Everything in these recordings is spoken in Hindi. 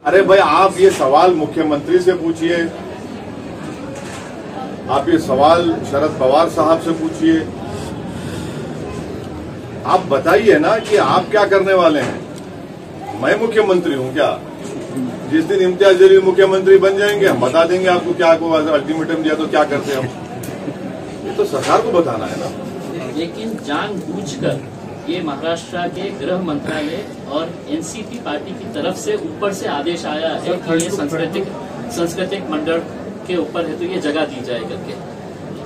अरे भाई, आप ये सवाल मुख्यमंत्री से पूछिए, आप ये सवाल शरद पवार साहब से पूछिए। आप बताइए ना कि आप क्या करने वाले हैं। मैं मुख्यमंत्री हूं क्या? जिस दिन इम्तियाज जलील मुख्यमंत्री बन जाएंगे हम बता देंगे आपको, क्या को अल्टीमेटम दिया तो क्या करते हम। ये तो सरकार को बताना है ना। लेकिन जानबूझकर ये महाराष्ट्र के गृह मंत्रालय और एनसीपी पार्टी की तरफ से ऊपर से आदेश आया है कि ये सांस्कृतिक मंडल के ऊपर है तो ये जगह दी जाए करके।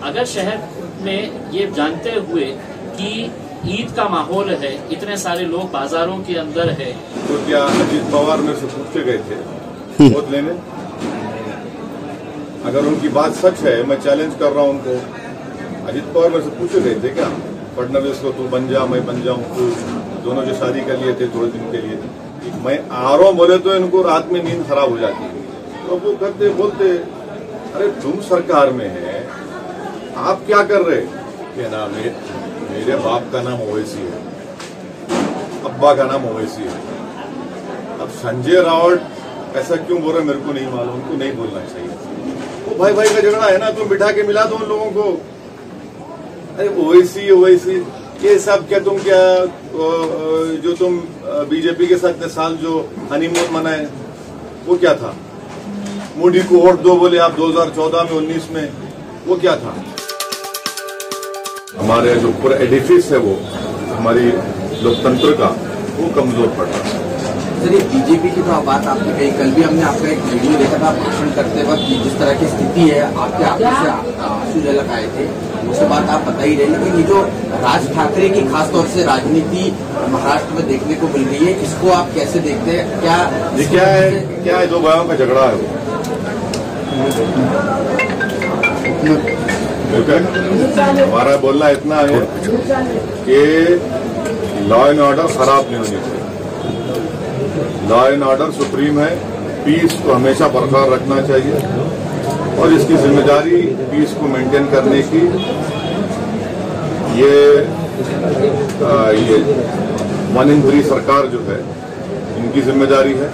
अगर शहर में ये जानते हुए कि ईद का माहौल है, इतने सारे लोग बाजारों के अंदर है, तो क्या अजीत पवार मेरे से पूछ के गए थे वोट लेने? अगर उनकी बात सच है, मैं चैलेंज कर रहा हूं उनको, अजीत पवार मेरे से पूछे गए थे क्या फडणवीस को तू बन जा मैं बन जाऊं? तू दोनों जो शादी कर लिए थे थोड़े दिन के लिए, मैं आ रहा हूं बोले तो इनको रात में नींद खराब हो जाती है। तो वो करते बोलते, अरे तुम सरकार में है, आप क्या कर रहे? क्या नाम है? मेरे बाप का नाम ओवैसी है, अब्बा का नाम ओवैसी है। अब संजय राउत ऐसा क्यों बोल रहे मेरे को नहीं मालूम, उनको नहीं बोलना चाहिए। वो भाई भाई का झगड़ा है ना, तुम बिठा के मिला दो उन लोगों को। अरे ओवैसी ये सब क्या तुम क्या जो तुम बीजेपी के साथ इतने साल जो हनीमून मनाए वो क्या था? मोदी को वोट दो बोले आप 2014 में 19 में, वो क्या था? हमारे जो पूरा एडिफिस है वो हमारी लोकतंत्र का, वो कमजोर पड़ रहा है। सर, ये बीजेपी की तो बात आपने कही, कल भी हमने आपका एक वीडियो देखा था भाषण करते वक्त, जिस तरह की स्थिति है आपके आंखों से आंसू झलक आए थे, उससे बात आप बता ही रहे। लेकिन ये जो राज ठाकरे की खासतौर से राजनीति महाराष्ट्र में देखने को मिल रही है, इसको आप कैसे देखते हैं? क्या है दो भाइयों का झगड़ा है वो। हमारा बोलना इतना है कि लॉ एंड ऑर्डर खराब नहीं होनी चाहिए। लॉ एंड ऑर्डर सुप्रीम है, पीस को हमेशा बरकरार रखना चाहिए और इसकी जिम्मेदारी पीस को मेंटेन करने की ये 1 in 3 सरकार जो है इनकी जिम्मेदारी है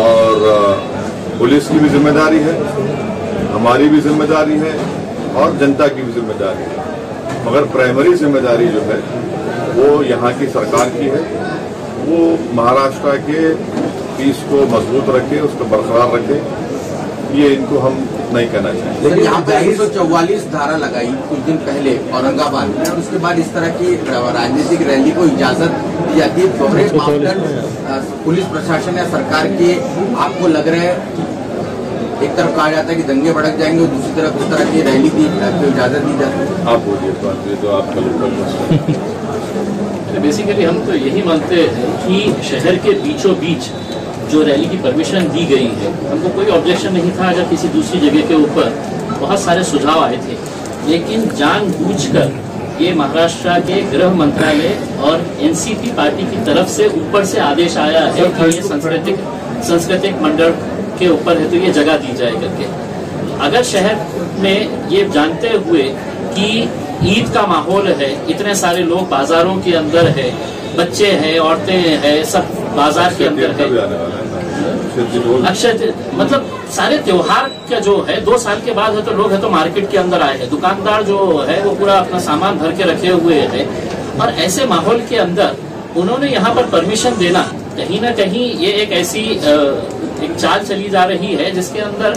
और पुलिस की भी जिम्मेदारी है, हमारी भी जिम्मेदारी है और जनता की भी जिम्मेदारी है। मगर प्राइमरी जिम्मेदारी जो है वो यहाँ की सरकार की है, वो महाराष्ट्र के पीस को मजबूत रखे, उसको बरकरार रखे। ये इनको हम नहीं कहना चाहिए। लेकिन यहाँ पे 144 धारा लगाई कुछ दिन पहले औरंगाबाद में, और उसके बाद इस तरह की राजनीतिक रैली को इजाजत दी जाती है। दोहरे मापदंड पुलिस प्रशासन या सरकार के आपको लग रहा है? एक तरफ कहा जाता है कि दंगे भड़क जाएंगे और दूसरी तरफ उस तरह की रैली की इजाजत दी जाती है। आप बोलिए तो आपका लोकल बेसिकली हम तो यही मानते हैं कि शहर के बीचों बीच जो रैली की परमिशन दी गई है, हमको कोई ऑब्जेक्शन नहीं था अगर किसी दूसरी जगह के ऊपर बहुत सारे सुझाव आए थे। लेकिन जानबूझकर ये महाराष्ट्र के गृह मंत्रालय और एनसीपी पार्टी की तरफ से ऊपर से आदेश आया है कि ये सांस्कृतिक मंडल के ऊपर है तो ये जगह दी जाए करके। अगर शहर में ये जानते हुए कि ईद का माहौल है, इतने सारे लोग बाजारों के अंदर है, बच्चे हैं, औरतें हैं, सब बाजार के अंदर है, अक्षय मतलब सारे त्योहार का जो है 2 साल के बाद है तो लोग है तो मार्केट के अंदर आए हैं, दुकानदार जो है वो पूरा अपना सामान भर के रखे हुए हैं। और ऐसे माहौल के अंदर उन्होंने यहाँ पर परमिशन देना, कहीं ना कहीं ये एक ऐसी एक चाल चली जा रही है जिसके अंदर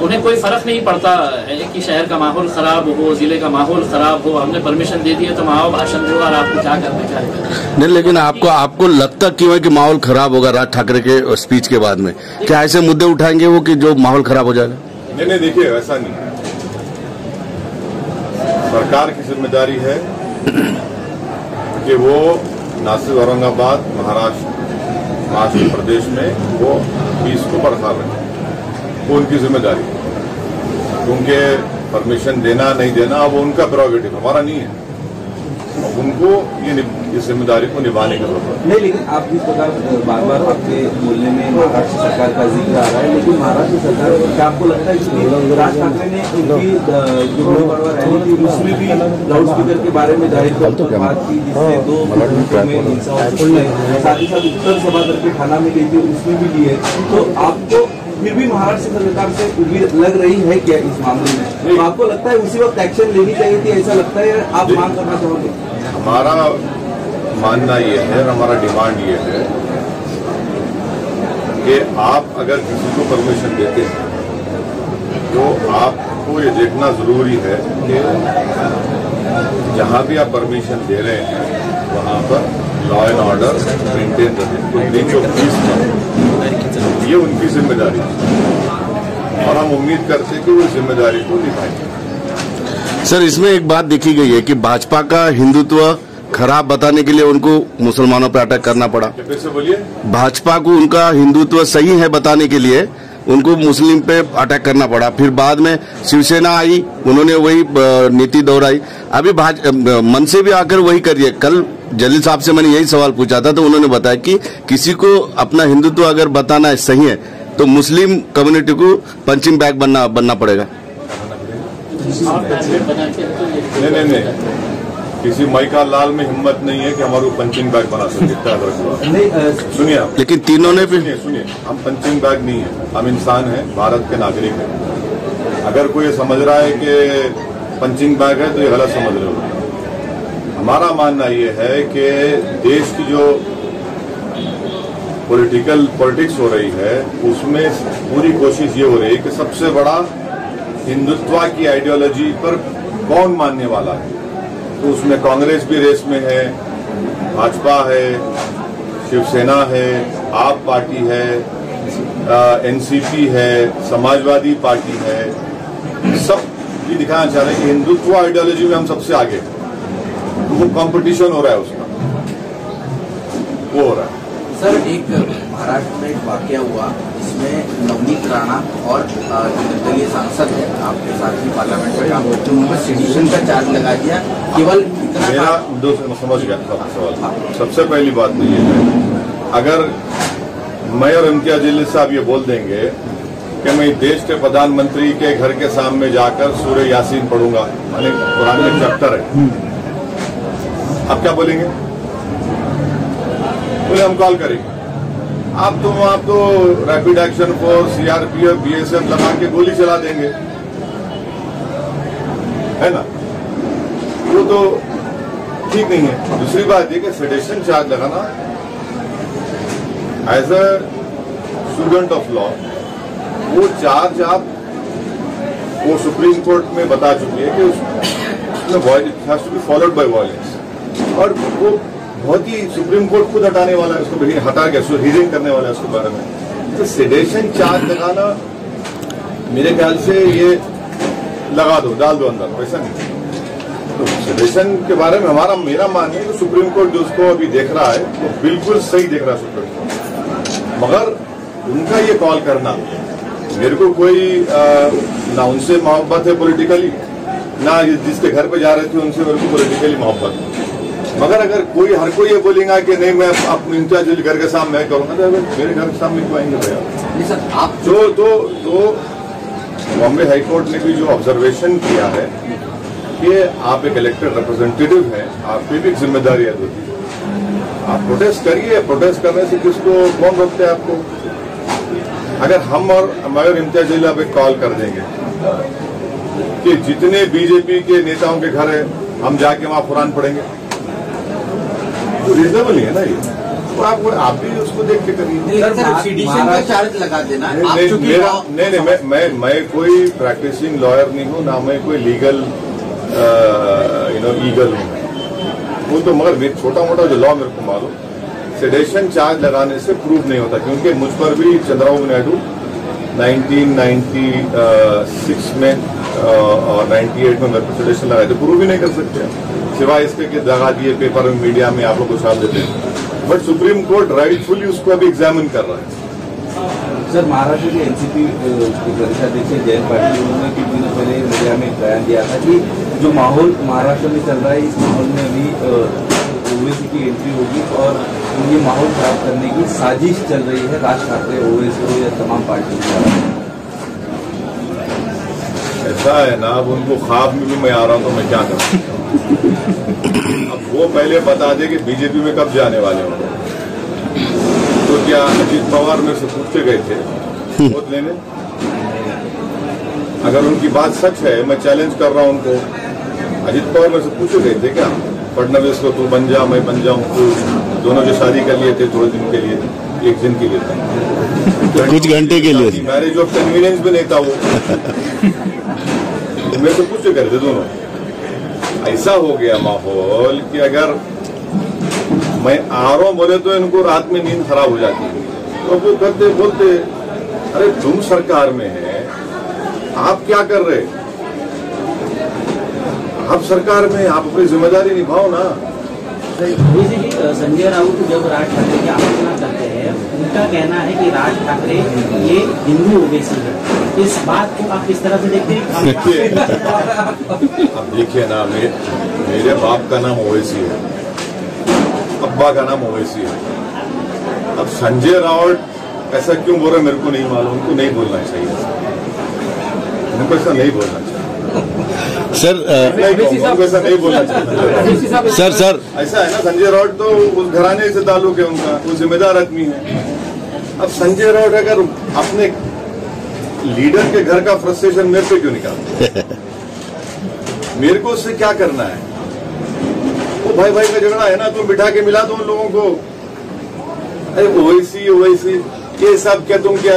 उन्हें कोई फर्क नहीं पड़ता है कि शहर का माहौल खराब हो, जिले का माहौल खराब हो, हमने परमिशन दे दी है तो आओ भाषण दो और आपको क्या करना चाहिए। नहीं, लेकिन आपको लगता क्यों है कि माहौल खराब होगा राज ठाकरे के स्पीच के बाद में? क्या ऐसे मुद्दे उठाएंगे वो कि जो माहौल खराब हो जाएगा? नहीं, देखिए ऐसा नहीं। सरकार की जिम्मेदारी है कि वो ना सिर्फ औरंगाबाद महाराष्ट्र प्रदेश में वो पीस को बरकरार रखे, वो उनकी जिम्मेदारी है। उनके परमिशन देना नहीं देना वो उनका प्रेरोगेटिव, हमारा नहीं है। उनको इस जिम्मेदारी को निभाने की जरूरत है। नहीं, लेकिन आप जिस प्रकार बार बार आपके बोलने में महाराष्ट्र सरकार का जिक्र आ रहा है, लेकिन महाराष्ट्र सरकार क्या आपको लगता है कि राज ठाकरे ने उनकी जो बड़ा रैली थी उसमें भी लाउड स्पीकर के बारे में जाहिर तौर पर बात की, जिससे 2 घंटों में हिंसा हो सकती है, साथ ही साथ उत्तर सभा करके थाना में गई थी उसमें भी ली है, तो आपको फिर भी महाराष्ट्र सरकार से उम्मीद लग रही है क्या इस मामले में? तो आपको लगता है उसी वक्त एक्शन लेनी चाहिए थी, ऐसा लगता है, आप मांग करना चाहोगे? हमारा मानना ये है और हमारा डिमांड ये है कि आप अगर किसी को परमिशन देते हैं तो आपको ये देखना जरूरी है कि जहां भी आप परमिशन दे रहे हैं वहां पर लॉ एंड ऑर्डर मेंटेन रहे, कोई ब्रीच ऑफ पीस ना हो। ये उनकी जिम्मेदारी है और हम उम्मीद करते हैं कि वो जिम्मेदारी को निभाएंगे। सर, इसमें एक बात देखी गई है कि भाजपा का हिंदुत्व खराब बताने के लिए उनको मुसलमानों पर अटैक करना पड़ा। फिर से बोलिए। भाजपा को उनका हिंदुत्व सही है बताने के लिए उनको मुस्लिम पे अटैक करना पड़ा। फिर बाद में शिवसेना आई, उन्होंने वही नीति दोहराई। अभी मन से भी आकर वही करिए। कल जलील साहब से मैंने यही सवाल पूछा था तो उन्होंने बताया कि किसी को अपना हिंदुत्व अगर बताना सही है तो मुस्लिम कम्युनिटी को पंचिंग बैग बनना पड़ेगा। नहीं, किसी माइका लाल में हिम्मत नहीं है कि हमारे पंचिंग बैग बना सकते। सुनिए आप, लेकिन तीनों ने भी सुनिए, हम पंचिंग बैग नहीं है, हम इंसान हैं, भारत के नागरिक हैं। अगर कोई समझ रहा है कि पंचिंग बैग है तो ये गलत समझ रहे हो। हमारा मानना ये है कि देश की जो पॉलिटिक्स हो रही है उसमें पूरी कोशिश ये हो रही है कि सबसे बड़ा हिंदुत्व की आइडियोलॉजी पर कौन मानने वाला है। तो उसमें कांग्रेस भी रेस में है, भाजपा है, शिवसेना है, आप पार्टी है, एनसीपी है, समाजवादी पार्टी है। सब ये दिखाना चाह रहे हैं कि हिंदुत्व आइडियोलॉजी में हम सबसे आगे हैं। तो वो कंपटीशन हो रहा है, उसका वो हो रहा है। सर, एक महाराष्ट्र में एक वाकया हुआ जिसमें नवनीत राणा और जो निर्दलीय सांसद है आपके साथ ही पार्लियामेंट में काम करते हैं उन्होंने सेडिशन का चार्ज लगा दिया। केवल इतना मेरा समझ गया सवाल। सबसे पहली बात तो ये है, अगर मैं और इम्तियाज जलील साहब ये बोल देंगे कि मैं देश के प्रधानमंत्री के घर के सामने जाकर सूरह यासीन पढ़ूंगा, माने कुरान में चैप्टर है, आप क्या बोलेंगे? बोले हम कॉल करेंगे। आप तो rapid action force, CRPF, BSF लगा के गोली चला देंगे, है ना? वो तो ठीक नहीं है। दूसरी बात ये कि सेडेशन चार्ज लगाना as a student of law, वो चार्ज वो सुप्रीम कोर्ट में बता चुकी है कि उसमें it has to be followed by violence, और वो बहुत ही सुप्रीम कोर्ट खुद हटाने वाला है उसको, हटा के हियरिंग करने वाला है उसके बारे में। तो सेडेशन चार्ज लगाना मेरे ख्याल से ये लगा दो, डाल दो अंदर, वैसा नहीं। तो सेडेशन के बारे में मेरा मानना है कि सुप्रीम कोर्ट जो उसको अभी देख रहा है वो बिल्कुल सही देख रहा है सुप्रीम कोर्ट। मगर उनका ये कॉल करना, मेरे को कोई ना उनसे मोहब्बत है पॉलिटिकली, ना जिसके घर पे जा रहे थे उनसे मेरे को पॉलिटिकली मोहब्बत है। मगर अगर हर कोई ये बोलेगा कि नहीं मैं अपने इम्तियाज जलील घर के सामने मैं करूंगा, तो मेरे घर के सामने क्यों आएंगे भैया? आप तो बॉम्बे हाईकोर्ट ने भी जो ऑब्जर्वेशन किया है कि आप एक इलेक्टेड रिप्रेजेंटेटिव हैं, आपकी भी जिम्मेदारी है। आप प्रोटेस्ट करिए, प्रोटेस्ट करने से किसको कौन रोकते हैं आपको? अगर हम और मगर इम्तियाज जलील आप एक कॉल कर देंगे कि जितने बीजेपी के नेताओं के घर है हम जाके वहां कुरान पढ़ेंगे, तो रीजनेबल नहीं है ना ये। तो आप भी उसको देख के करिए। सेडिशन का चार्ज लगा देना। मैं कोई प्रैक्टिसिंग लॉयर नहीं हूँ, ना मैं कोई लीगल ईगल हूँ। वो तो मगर छोटा मोटा जो लॉ मेरे को मालूम, सेडेशन चार्ज लगाने से प्रूव नहीं होता, क्योंकि मुझ पर भी चंद्रबाबू नायडू 1996 में और 98 में मेरे को सेडेशन लगाए थे, प्रूव ही नहीं कर सकते सिवाय इसके कि दगा दिए पेपर में, मीडिया में आप लोग को साथ देते हैं। बट सुप्रीम कोर्ट राइटफुली उसको अभी एग्जामिन कर रहा है। सर, महाराष्ट्र के एनसीपी प्रदेशाध्यक्ष जयंत पाटिल उन्होंने कुछ दिनों पहले मीडिया में एक बयान दिया था कि जो माहौल महाराष्ट्र में चल रहा है, इस माहौल में अभी ओवैसी की एंट्री होगी और ये माहौल खराब करने की साजिश चल रही है राज ठाकरे, ओवैसी हो या तमाम पार्टियों की? ऐसा है ना, अब उनको ख्वाब में भी मैं आ रहा हूं तो मैं क्या करूं। अब वो पहले बता दे कि बीजेपी में कब जाने वाले हो। तो क्या अजीत पवार मेरे से पूछते गए थे वोट लेने? अगर उनकी बात सच है, मैं चैलेंज कर रहा हूं उनको। अजीत पवार मेरे से पूछे गए थे क्या फडणवीस को तू बन जा मैं बन जाऊं, तू दोनों जो शादी कर लिए थे थोड़े दिन के लिए, एक दिन के लिए था, कुछ घंटे के लिए, मैरिज ऑफ कन्वीनियंस भी नहीं था वो। मेरे से पूछे गए थे दोनों। ऐसा हो गया माहौल कि अगर मैं आ रहा हूं बोले तो इनको रात में नींद खराब हो जाती है। और वो करते बोलते अरे तुम सरकार में है, आप क्या कर रहे? आप सरकार में, आप अपनी जिम्मेदारी निभाओ ना। ओवैसी जी, संजय राउत जब राज ठाकरे की आलोचना करते हैं, उनका कहना है कि राज ठाकरे ये हिंदू ओवैसी है। इस बात को आप किस तरह से देखते हैं? देखिए अब देखिए ना, मेरे बाप का नाम ओवैसी है, अब्बा का नाम ओवैसी है। अब संजय राउत ऐसा क्यों बोल रहे मेरे को नहीं मालूम। उनको नहीं बोलना चाहिए, उनको ऐसा नहीं बोलना चाहिए सर। ऐसा नहीं बोलना चाहिए सर ऐसा है ना, संजय राउत तो उस घराने से ताल्लुक है उनका, वो जिम्मेदार आदमी है। अब संजय राउत अगर अपने लीडर के घर का फ्रस्ट्रेशन मेरे पे क्यों निकालते? मेरे को उससे क्या करना है? वो भाई भाई का झगड़ा है ना, तुम बिठा के मिला दो उन लोगों को। अरे ओवैसी ये सब क्या तुम क्या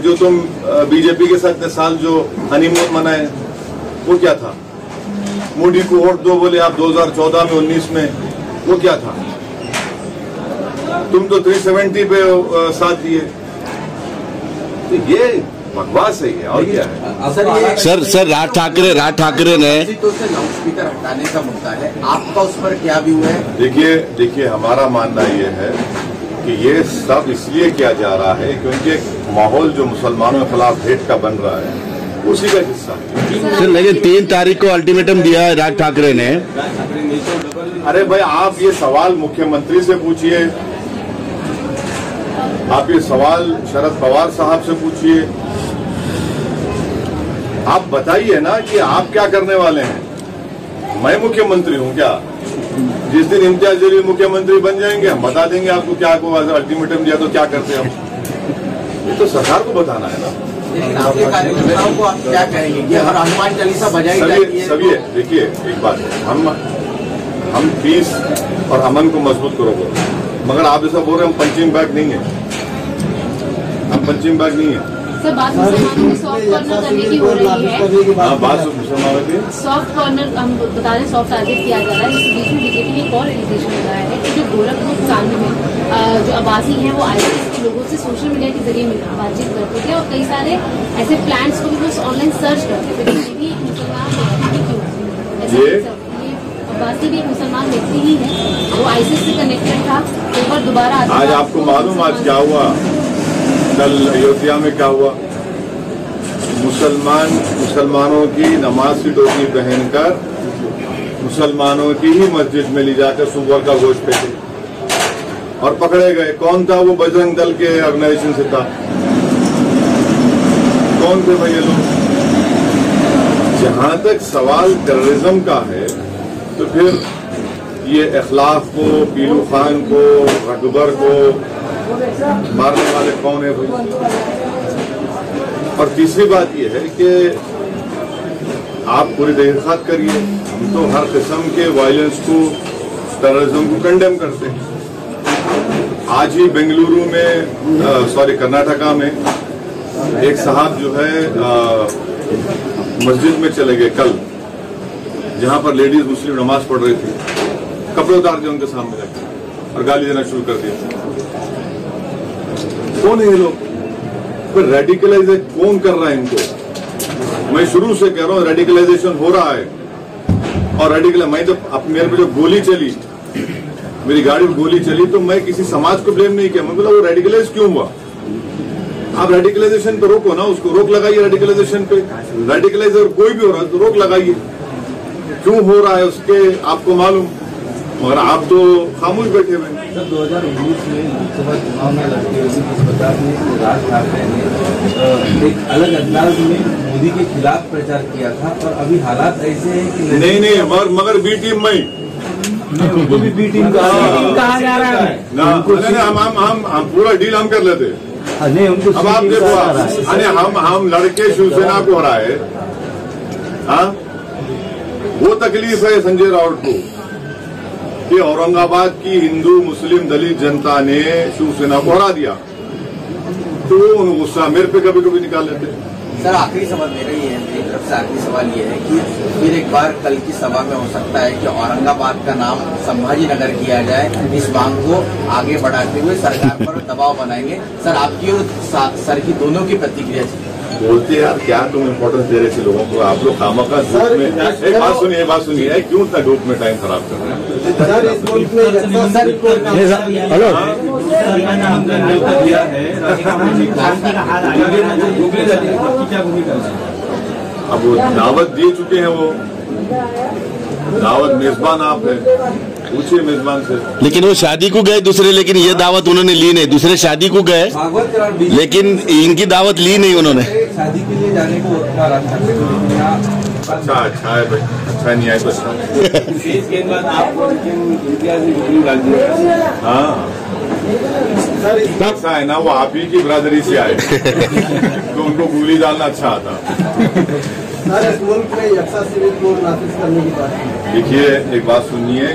जो तुम बीजेपी के साथ इतने साल जो हनीमून मनाए वो क्या था? मोदी को वोट दो बोले आप 2014 में 19 में, वो क्या था? तुम तो 370 पे साथ दिए। तो ये बकवास है, और क्या है? सर राज ठाकरे ने तो लाउड स्पीकर हटाने का मुद्दा है, आपका उस पर क्या व्यू है? देखिए हमारा मानना ये है कि ये सब इसलिए किया जा रहा है क्योंकि एक माहौल जो मुसलमानों के खिलाफ हेट का बन रहा है उसी का हिस्सा है। सर लेकिन 3 तारीख को अल्टीमेटम दिया है राज ठाकरे ने। अरे भाई आप ये सवाल मुख्यमंत्री से पूछिए, आप ये सवाल शरद पवार साहब से पूछिए। आप बताइए ना कि आप क्या करने वाले हैं। मैं मुख्यमंत्री हूं क्या? जिस दिन इम्तियाज जलील मुख्यमंत्री बन जाएंगे हम बता देंगे आपको क्या को अल्टीमेटम दिया तो क्या करते हम। ये तो सरकार को बताना है ना। लेकिन आपके कार्यकर्ताओं को आप क्या कहेंगे कि हर हनुमान चालीसा बजाई जाती है? सभी देखिए एक बात है, हम पीस और अमन को मजबूत करोगे, मगर आप ऐसा बोल रहे हैं हम पंचिंग बैग नहीं है, हम पंचिंग बैग नहीं है। सर बात मुसलमानों की सॉफ्ट कॉर्नर करने की हो रही है। हाँ बात मुसलमानों की सॉफ्ट कॉर्नर हम बता दें, सॉफ्ट टारगेट किया जा रहा है। इस बीच में बीजेपी ने एक और एलिगेशन लगाया है कि जो गोरखपुर कांड में जो आवासी हैं वो आईएसआईएस के लोगों से सोशल मीडिया के जरिए बातचीत करते थे और कई सारे ऐसे प्लान्स को भी वो ऑनलाइन सर्च करते थे। ये भी मुसलमान अब्बासी भी एक मुसलमान व्यक्ति ही है, वो आईएसआईएस से कनेक्टेड था। एक बार दोबारा आज आपको मालूम आज क्या हुआ? कल अयोध्या में क्या हुआ? मुसलमानों की नमाज की टोपी पहनकर मुसलमानों की ही मस्जिद में ले जाकर सुअर का गोश्त फेंके और पकड़े गए। कौन था वो? बजरंग दल के ऑर्गेनाइजेशन से था। कौन थे भाई ये लोग? जहां तक सवाल टेररिज्म का है तो फिर ये इखलाफ को, पीलू खान को, अकबर को मारने वाले कौन है भाई? और तीसरी बात यह है कि आप पूरी तहकीकात करिए। हम तो हर किस्म के वायलेंस को, टेररिज्म को कंडेम करते हैं। आज ही बेंगलुरु में कर्नाटका में एक साहब जो है मस्जिद में चले गए कल, जहां पर लेडीज मुस्लिम नमाज पढ़ रही थी, कपड़े उतार दिए उनके सामने रखे और गाली देना शुरू कर दिया। कौन है ये लोग? फिर रेडिकलाइज कौन कर रहा है इनको? मैं शुरू से कह रहा हूं रेडिकलाइजेशन हो रहा है। और मैं जब मेरे पे जो गोली चली, मेरी गाड़ी में गोली चली, तो मैं किसी समाज को ब्लेम नहीं किया। मैं बोला वो रेडिकलाइज क्यों हुआ? आप रेडिकलाइजेशन पे रोको ना, उसको रोक लगाइए रेडिकलाइजेशन पे। रेडिकलाइजर कोई भी हो रहा है तो रोक लगाइए। क्यों हो रहा है उसके आपको मालूम। मगर आप तो खामोश बैठे हुए हैं। सर 2019 में लोकसभा चुनाव में लड़ते हुए इस प्रकार ने राज ठाकरे ने एक अलग अंदाज में मोदी के खिलाफ प्रचार किया था और अभी हालात ऐसे हैं कि नहीं मगर बी टीम में उनको भी बी टीम कहा जा रहा है ना, हम पूरा डील हम कर लेते। नहीं उनको अब आप देखो, अरे हम लड़के शिवसेना को हराए, हाँ वो तकलीफ है संजय राउत को कि औरंगाबाद की हिंदू मुस्लिम दलित जनता ने शिवसेना को हरा दिया, तो वो गुस्सा मेरे पे कभी कभी निकाल लेते। सर आखिरी सवाल मेरा ये है, मेरी तरफ से आखिरी सवाल ये है कि फिर एक बार कल की सभा में हो सकता है कि औरंगाबाद का नाम संभाजी नगर किया जाए, इस मांग को आगे बढ़ाते हुए सरकार पर दबाव बनाएंगे। सर आपकी और सर की दोनों की प्रतिक्रिया बोलते यार क्या तुम इम्पोर्टेंस दे रहे थे लोगों को, आप लोग खामखा धूप में। एक बात सुनिए क्यों इतना धूप में टाइम खराब कर रहे हैं? अब वो दावत दे चुके हैं, वो दावत मेजबान आप है, पूछिए मेजबान से। लेकिन वो शादी को गए दूसरे, लेकिन ये दावत उन्होंने ली नहीं। दूसरे शादी को गए लेकिन इनकी दावत ली नहीं उन्होंने। शादी के लिए जाने को अच्छा है भाई, अच्छा नहीं आए तो अच्छा। हाँ ऐसा है ना, वो आप ही की बिरादरी से आए तो उनको गोली डालना अच्छा आता। मुल्क में यक्सा सिविल कोड नाफिज करने की बात है। देखिए एक बात सुनिए,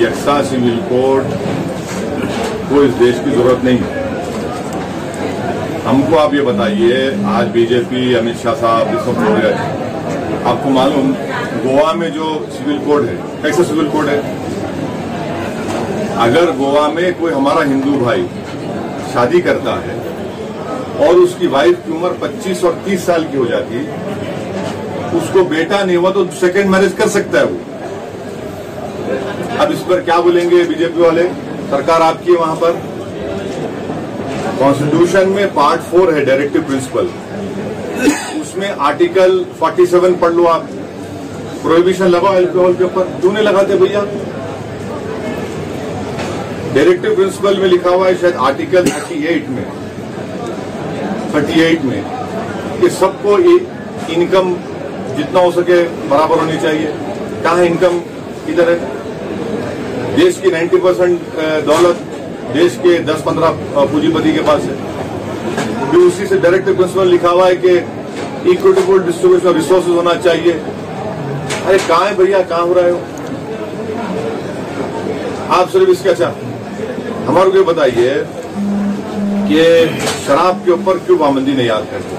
यक्सा सिविल कोड को इस देश की जरूरत नहीं है। हमको आप ये बताइए, आज बीजेपी अमित शाह साहब ये सब बोल रहे हैं, आपको मालूम गोवा में जो सिविल कोड है, कैसा सिविल कोड है? अगर गोवा में कोई हमारा हिंदू भाई शादी करता है और उसकी वाइफ की उम्र 25 और 30 साल की हो जाती है, उसको बेटा नहीं हुआ तो सेकेंड मैरिज कर सकता है वो। अब इस पर क्या बोलेंगे बीजेपी वाले? सरकार आपकी है वहां पर। कॉन्स्टिट्यूशन में पार्ट 4 है डायरेक्टिव प्रिंसिपल, उसमें आर्टिकल 47 पढ़ लो आप, प्रोहिबिशन लगाओ अल्कोहल के ऊपर। क्यों नहीं लगाते भैया? डायरेक्टिव प्रिंसिपल में लिखा हुआ है शायद आर्टिकल 38 में कि सबको इनकम जितना हो सके बराबर होनी चाहिए। कहाँ है इनकम? किधर है? देश की 90% दौलत देश के 10-15 पूंजीपति के पास है। फिर उसी से डायरेक्टिव प्रिंसिपल लिखा हुआ है कि इक्विटेबल डिस्ट्रीब्यूशन ऑफ रिसोर्सेज होना चाहिए। अरे कहाँ है भैया, कहाँ हो रहा है? आप सिर्फ इसके अच्छा हमारे को बताइए कि शराब के ऊपर क्यों पाबंदी नहीं याद करते?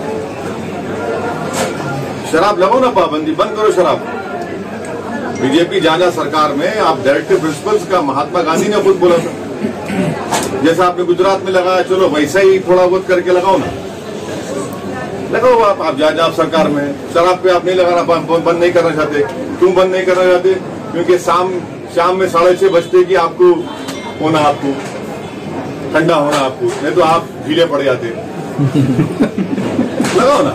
शराब लगाओ ना पाबंदी, बंद करो शराब। बीजेपी जाना सरकार में आप डायरेक्टिव प्रिंसिपल्स का महात्मा गांधी ने खुद बोला था, जैसा आपने गुजरात में लगाया, चलो वैसा ही थोड़ा बहुत करके लगाओ ना, लगाओ आप जहाँ सरकार में। शराब पे आप नहीं लगाना, बंद नहीं करना चाहते। क्यों बंद नहीं करना चाहते? क्योंकि शाम में 6:30 बजते कि आपको होना, आपको ठंडा होना, आपको नहीं तो आप ढीले पड़ जाते। लगाओ ना,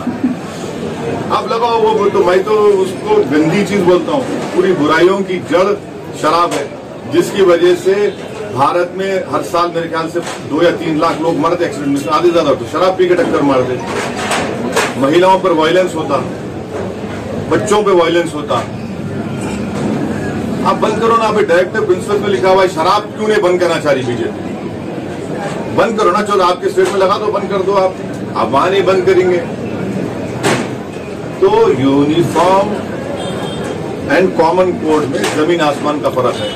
आप लगाओ। वो तो मैं तो उसको गंदी चीज बोलता हूँ। पूरी बुराइयों की जड़ शराब है, जिसकी वजह से भारत में हर साल मेरे ख्याल से 2 या 3 लाख लोग मरते एक्सीडेंट में, आधे ज्यादा तो शराब पी के टक्कर मारते। महिलाओं पर वायलेंस होता, बच्चों पे वायलेंस होता। आप बंद करो ना। आप डायरेक्टिव प्रिंसिपल में लिखा हुआ है, शराब क्यों नहीं बंद करना चाह रही बीजेपी? बंद करो ना, चलो आपके स्टेट में लगा दो, बंद कर दो। आप वहां नहीं बंद करेंगे तो यूनिफॉर्म एंड कॉमन कोड में जमीन आसमान का फर्क है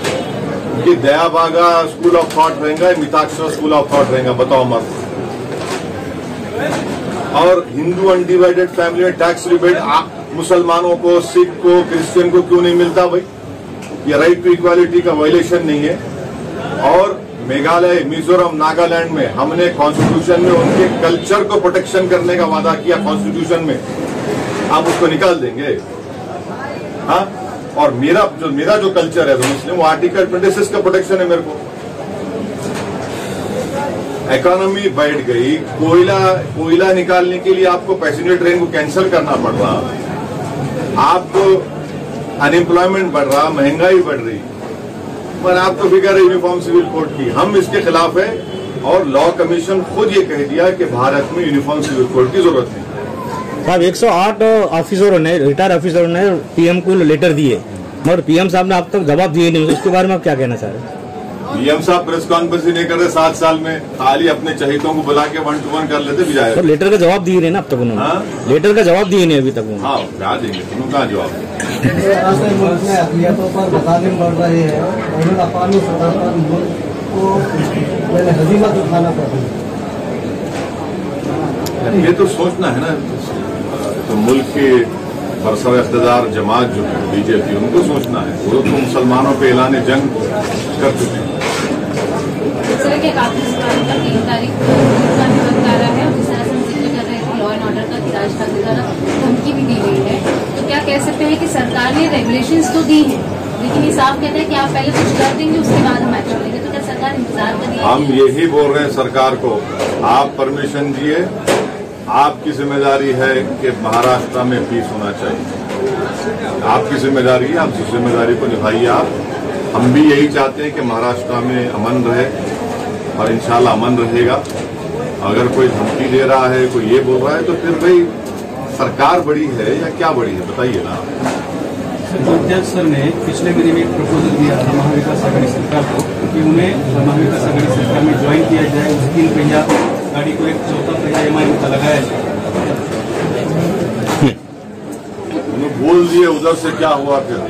कि दयाभागा स्कूल ऑफ थॉट रहेगा, मिताक्षर स्कूल ऑफ थॉट रहेगा, बताओ मत। और हिंदू अनडिवाइडेड फैमिली में टैक्स रिबेट मुसलमानों को, सिख को, क्रिश्चियन को क्यों नहीं मिलता भाई? ये राइट टू इक्वालिटी का वायलेशन नहीं है। और मेघालय, मिजोरम, नागालैंड में हमने कॉन्स्टिट्यूशन में उनके कल्चर को प्रोटेक्शन करने का वादा किया कॉन्स्टिट्यूशन में, आप उसको निकाल देंगे? हाँ, और मेरा जो कल्चर है तो मुस्लिम, वो आर्टिकल 26 का प्रोटेक्शन है मेरे को। इकोनॉमी बैठ गई, कोयला निकालने के लिए आपको पैसेंजर ट्रेन को कैंसिल करना पड़ रहा, आपको अनएम्प्लॉयमेंट बढ़ रहा, महंगाई बढ़ रही, पर आपको फिक्र है यूनिफॉर्म सिविल कोड की, हम इसके खिलाफ है और लॉ कमीशन खुद ये कह दिया कि भारत में यूनिफॉर्म सिविल कोड की जरूरत नहीं। साहब 108 ऑफिसरों ने, रिटायर्ड ऑफिसरों ने पीएम को लेटर दिए, मगर पीएम साहब ने अब तक जवाब दिए नहीं। उसके बारे में आप क्या कहना चाह रहे हैं? पीएम साहब प्रेस कॉन्फ्रेंस ही नहीं कर रहे 7 साल में, खाली अपने चहितों को बुला के 1-to-1 कर लेते भी जाए। तो लेटर का जवाब दिए नहीं ना अब तक उन्होंने। हाँ? लेटर का जवाब दिए नहीं अभी तक उन्होंने। हाँ क्या देंगे, तुम कहाँ जवाब? मुल्क में अक़लियतों पर मज़ालिम बढ़ रहे हैं, उन्होंने अक़वामी सतह पर मुल्क को हज़ीमत उठाना पड़ रही है। ये तो सोचना है ना, तो मुल्क के बरसर इक़्तिदार जमात जो है बीजेपी, उनको सोचना है। वो तो मुसलमानों पे ऐलान जंग कर चुके हैं। सर के काफी सवालों का 3 तारीख को का वक्त आ रहा है और जिस तरह से हम जिक्र कर रहे थे लॉ एंड ऑर्डर का, कि राज ठाकरे द्वारा धमकी भी दी गई है, तो क्या कह सकते हैं कि सरकार ने रेगुलेशंस तो दी हैं, लेकिन ये साफ कहते हैं कि आप पहले कुछ कर देंगे उसके बाद हम एक्शन लेंगे, तो क्या सरकार इंतजार कर रही है? हम यही बोल रहे हैं सरकार को, आप परमिशन दिए, आपकी जिम्मेदारी है कि महाराष्ट्र में पीस होना चाहिए, आपकी जिम्मेदारी है, आप जिस जिम्मेदारी को निभाइए आप। हम भी यही चाहते हैं कि महाराष्ट्र में अमन रहे और इंशाल्लाह अमन रहेगा। अगर कोई धमकी दे रहा है, कोई ये बोल रहा है, तो फिर भाई सरकार बड़ी है या क्या बड़ी है, बताइए ना। अध्यक्ष सर ने पिछले महीने में एक प्रपोजल दिया था महाविकास आघाड़ी सरकार को कि उन्हें महाविकास आघाड़ी सरकार में ज्वाइन किया जाए, उस 3 पहिया गाड़ी को एक 4था पहिया MIM का लगाया जाए। उन्होंने बोल दिए, उधर से क्या हुआ फिर?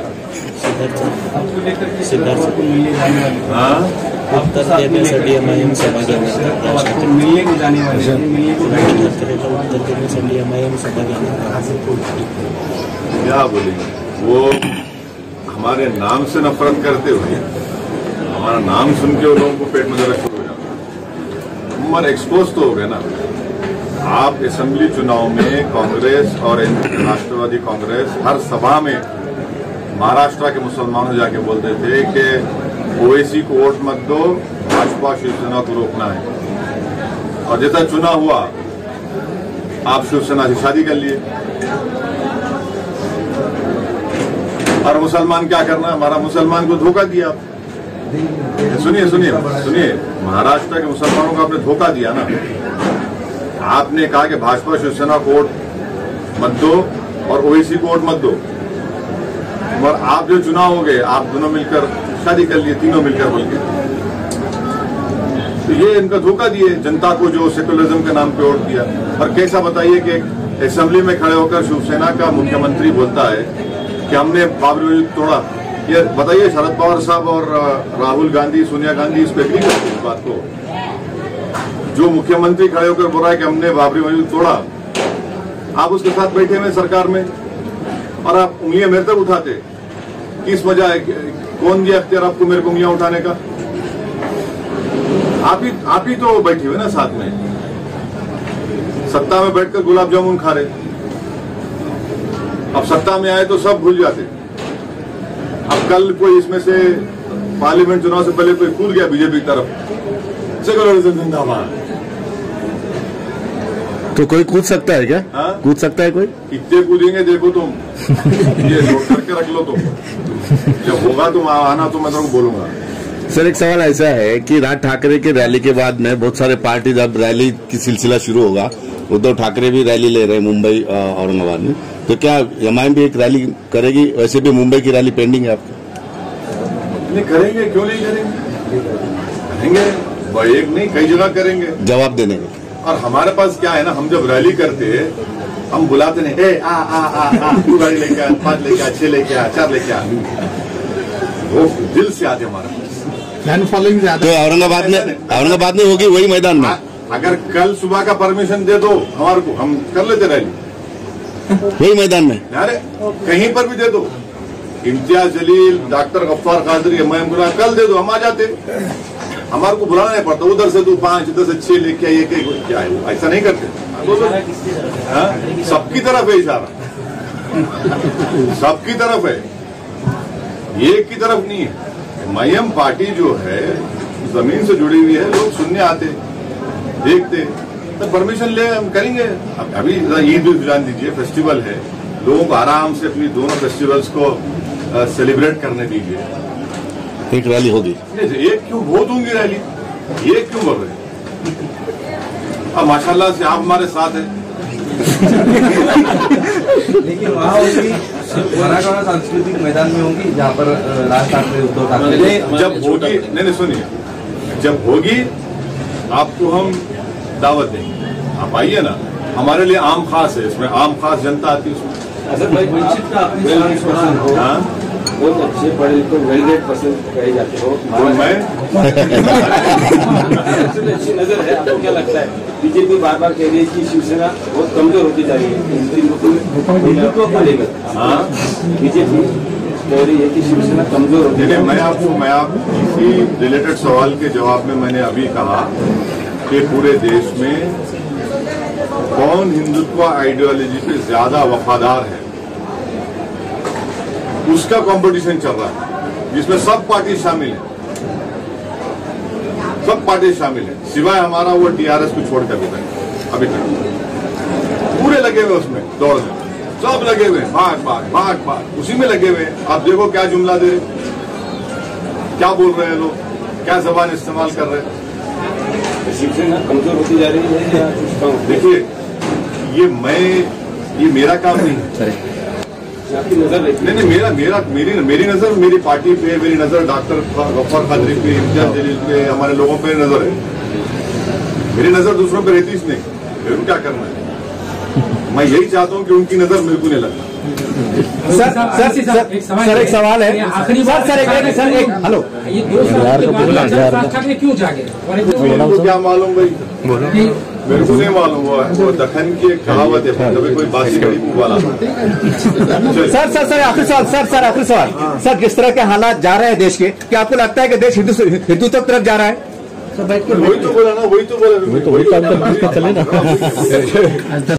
आपको लेकर के सिद्धार्थ को मिलने जाने वाले, अब तक देण्यासाठी MIM सभा घेणार, आपको मिलने को जाने वाले, मिलने को उत्तर देण्यासाठी MIM सभा घेणार। क्या बोलेंगे वो? हमारे नाम से नफरत करते हुए, हमारा नाम सुन के वो लोगों को पेट में दर्द शुरू हो जाता। हमारे एक्सपोज तो हो गए ना। आप असेंबली चुनाव में कांग्रेस और राष्ट्रवादी कांग्रेस हर सभा में महाराष्ट्र के मुसलमानों जाके बोलते थे कि ओवैसी को वोट मत दो, भाजपा शिवसेना को रोकना है। और जैसा चुनाव हुआ, आप शिवसेना से शादी कर लिए। और मुसलमान क्या करना, हमारा मुसलमान को धोखा दिया आप। सुनिए सुनिए सुनिए, महाराष्ट्र के मुसलमानों को आपने धोखा दिया ना। आपने कहा कि भाजपा शिवसेना को वोट मत दो और ओवैसी को वोट मत दो, और आप जो चुनाव हो गए, आप दोनों मिलकर शादी कर लिए, तीनों मिलकर बोल के। तो ये इनका धोखा दिए जनता को, जो सेकुलरिज्म के नाम पे वोट दिया। और कैसा बताइए कि असेंबली में खड़े होकर शिवसेना का मुख्यमंत्री बोलता है कि हमने बाबरी मस्जिद तोड़ा। ये बताइए, शरद पवार साहब और राहुल गांधी, सोनिया गांधी इस पर एग्री करते हैं इस बात को? जो मुख्यमंत्री खड़े होकर बोल रहा है कि हमने बाबरी मस्जिद तोड़ा, आप उसके साथ बैठे हुए सरकार में और आप उंगलियां मेरे तक उठाते, किस वजह है? कौन दिया अख्तियार आपको मेरे को उंगलियां उठाने का? आप ही तो बैठे हुए ना साथ में, सत्ता में बैठकर गुलाब जामुन खा रहे। अब सत्ता में आए तो सब भूल जाते। अब कल कोई इसमें से पार्लियामेंट चुनाव से पहले कोई कूद गया बीजेपी की तरफ, सेकुलरिज्म जिंदाबाद। तो कोई कूद सकता है क्या? हाँ? कूद सकता है कोई? कितने कूदेंगे देखो तुम, ये नोट करके रख लो तुम। जब होगा तुम आना तो मैं तुमको बोलूंगा। सर एक सवाल ऐसा है कि राज ठाकरे की रैली के बाद में बहुत सारे पार्टी, जब रैली की सिलसिला शुरू होगा, उद्धव ठाकरे भी रैली ले रहे हैं मुंबई औरंगाबाद में, तो क्या MIM भी एक रैली करेगी? वैसे भी मुंबई की रैली पेंडिंग है आपकी। नहीं करेंगे, क्यों नहीं करेंगे? करेंगे, एक नहीं कई जगह करेंगे जवाब देने के। और हमारे पास क्या है ना, हम जब रैली करते हम बुलाते नहीं, ए आ तू गाड़ी लेके आ, 5 लेके आ, 6 लेके आ, 4 लेके आ। वो दिल से आते हमारे फैन फॉलोइंग ज्यादा। तो औरंगाबाद में होगी वही मैदान में। अगर कल सुबह का परमिशन दे दो हमारे को, हम कर लेते रैली वही मैदान में। अरे कहीं पर भी दे दो, इम्तियाज जलील, डॉक्टर गफ्फार कादरी, MIM बुला, कल दे दो, हम आ जाते। हमारे को बुलाना नहीं पड़ता, उधर से तू 5, इधर से 6 लेके आइए, क्या है वो? ऐसा नहीं करते। सबकी तरफ है इशारा, सबकी तरफ है, एक की तरफ नहीं है। MIM पार्टी जो है जमीन से जुड़ी हुई है, लोग सुनने आते, देखते, तो परमिशन ले हम करेंगे। अभी ईद जान दीजिए, फेस्टिवल है, लोगों को आराम से अपनी दोनों फेस्टिवल्स को सेलिब्रेट करने दीजिए। एक रैली होगी। नहीं, एक क्यों बहुत होंगी रैली, एक क्यों कर रहे? अब माशाल्लाह से आप हमारे साथ हैं। लेकिन वहाँ होगी मराठवाड़ा सांस्कृतिक मैदान में होगी जहाँ पर राज ठाकरे उद्धव ठाकरे जब होगी, नहीं सुनिए, जब होगी आपको हम दावत देंगे, आप आइए ना। हमारे लिए आम खास है, इसमें आम खास जनता आती है उसमें। असद भाई वंचित का अपने बहुत अच्छे पढ़े लिखे वेल रेड पर्सन कहे जाते हो, मैं अच्छी नजर है। आपको क्या लगता है? बीजेपी बार बार कह रही है कि शिवसेना बहुत कमजोर होती जा रही है हिंदुत्व को लेकर। हाँ, बीजेपी कह रही है कि शिवसेना कमजोर होती है। मैं आप इसी रिलेटेड सवाल के जवाब में मैंने अभी कहा कि पूरे देश में कौन हिंदुत्व आइडियोलॉजी पे ज्यादा वफादार है, उसका कंपटीशन चल रहा है, जिसमें सब पार्टी शामिल है, सब पार्टी शामिल है, सिवाय हमारा वो टीआरएस को छोड़ कर अभी तक पूरे लगे हुए उसमें दौड़ में, सब लगे हुए भाग उसी में लगे हुए। आप देखो क्या जुमला दे रहे, क्या बोल रहे हैं लोग, क्या जबान इस्तेमाल कर रहे हैं। शिवसेना कमजोर होती जा रही है या कुछ कम? देखिए, ये मेरा काम नहीं है, आपकी नजर नहीं, मेरी नजर मेरी पार्टी पे, मेरी नजर डॉक्टर गफ्फार कादरी पे, इम्तियाज जलील पे, हमारे लोगों पे नजर है। मेरी नजर दूसरों पे रहती इसमें, मेरे को क्या करना है? मैं यही चाहता हूँ कि उनकी नजर मेरे को नहीं लगता। सर एक सवाल है आखिरी बार सर एक हेलो ये 2 साल के बाद राज ठाकरे क्यों जागे? मेरे को क्या मालूम भाई, मेरे को नहीं मालूम हुआ है। वो दखन की एक कहावत है, कभी कोई बासी घड़ी मुंह वाला। सर आखिरी सवाल सर, किस तरह के हालात जा रहे हैं देश के, क्या आपको लगता है कि देश हिंदुत्व तरफ जा रहा है? वही तो बोला ना, वही तो बोला, वही तो चले ना।